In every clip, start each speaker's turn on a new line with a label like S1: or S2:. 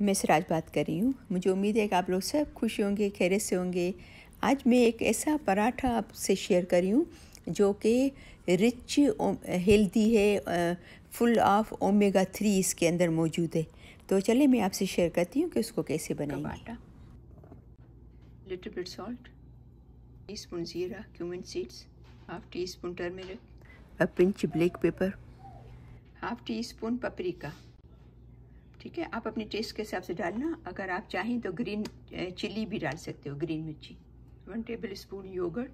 S1: मैं सिराज बात कर रही हूँ। मुझे उम्मीद है कि आप लोग सब खुश होंगे, खैरियत से होंगे। आज मैं एक ऐसा पराठा आपसे शेयर कर रही हूँ जो कि रिच हेल्दी है, फुल ऑफ ओमेगा 3 इसके अंदर मौजूद है। तो चलिए मैं आपसे शेयर करती हूँ कि उसको कैसे बनाएंगे। आटा, लिटिल बिट सॉल्ट, टीस्पून जीरा, cumin seeds, half tea spoon turmeric, a pinch black pepper, half tea spoon paprika. ठीक है, आप अपने टेस्ट के हिसाब से डालना। अगर आप चाहें तो ग्रीन चिली भी डाल सकते हो, ग्रीन मिर्ची। 1 tablespoon yoghurt,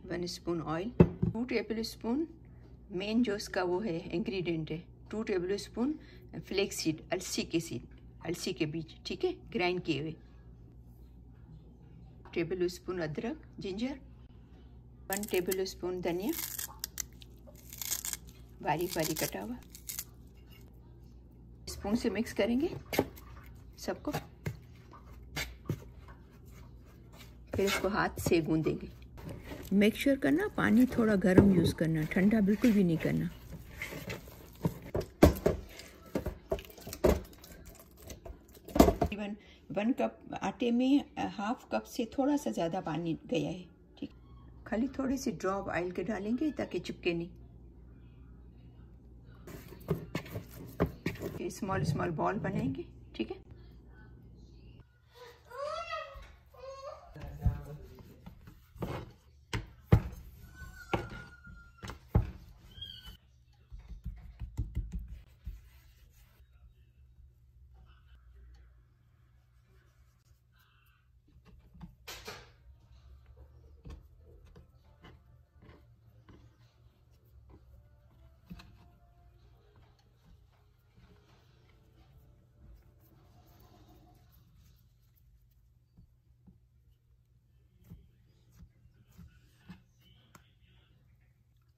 S1: 1 spoon oil, 2 tablespoon main जो इसका वो है इंग्रेडिएंट है, 2 टेबल स्पून फ्लेक्स सीड, अलसी के बीज, ठीक है, ग्राइंड किए हुए, टेबल स्पून अदरक जिंजर, 1 टेबल स्पून धनिया बारीक बारीक कटा हुआ। स्पून से मिक्स करेंगे सबको, फिर इसको हाथ से गूंदेंगे। मेक श्योर करना पानी थोड़ा गर्म यूज़ करना, ठंडा बिल्कुल भी नहीं करना। तकरीबन 1 कप आटे में हाफ कप से थोड़ा सा ज़्यादा पानी गया है। ठीक, खाली थोड़ी सी ड्रॉप ऑयल के डालेंगे ताकि चिपके नहीं। स्मॉल स्मॉल बॉल बनाएंगे, ठीक है।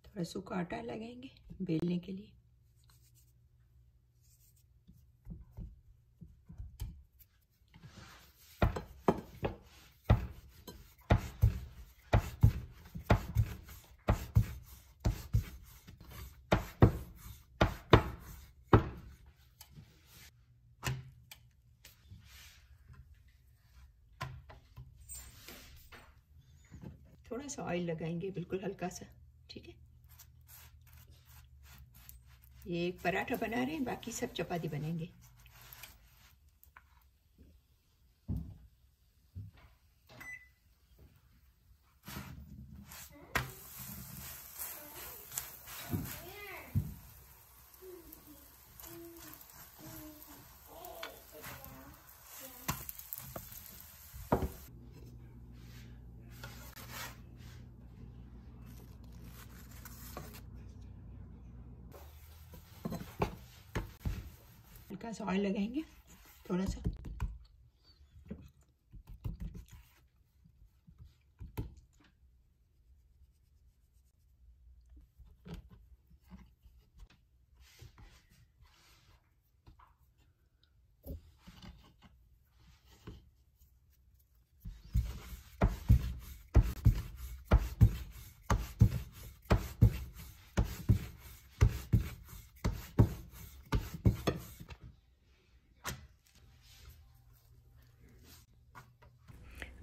S1: थोड़ा सूखा आटा लगाएंगे बेलने के लिए। थोड़ा सा ऑयल लगाएंगे, बिल्कुल हल्का सा, ठीक है। ये एक पराठा बना रहे हैं, बाकी सब चपाती बनेंगे। हल्का सा ऑयल लगाएंगे, थोड़ा सा।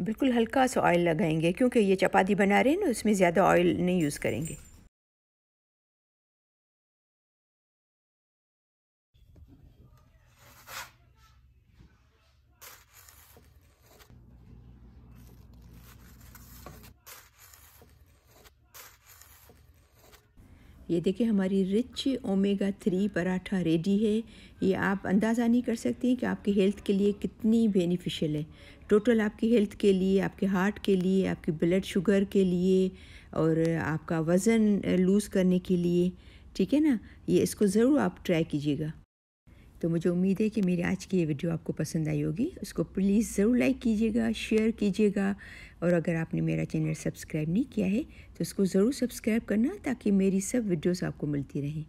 S1: बिल्कुल हल्का सा ऑयल लगाएंगे क्योंकि ये चपाती बना रहे हैं ना, उसमें ज़्यादा ऑयल नहीं यूज़ करेंगे। ये देखिए हमारी रिच ओमेगा 3 पराठा रेडी है। ये आप अंदाज़ा नहीं कर सकते हैं कि आपकी हेल्थ के लिए कितनी बेनिफिशियल है। टोटल आपकी हेल्थ के लिए, आपके हार्ट के लिए, आपकी ब्लड शुगर के लिए और आपका वज़न लूज़ करने के लिए, ठीक है ना। ये इसको ज़रूर आप ट्राई कीजिएगा। तो मुझे उम्मीद है कि मेरी आज की ये वीडियो आपको पसंद आई होगी। उसको प्लीज़ ज़रूर लाइक कीजिएगा, शेयर कीजिएगा और अगर आपने मेरा चैनल सब्सक्राइब नहीं किया है तो उसको ज़रूर सब्सक्राइब करना ताकि मेरी सब वीडियोस आपको मिलती रहें।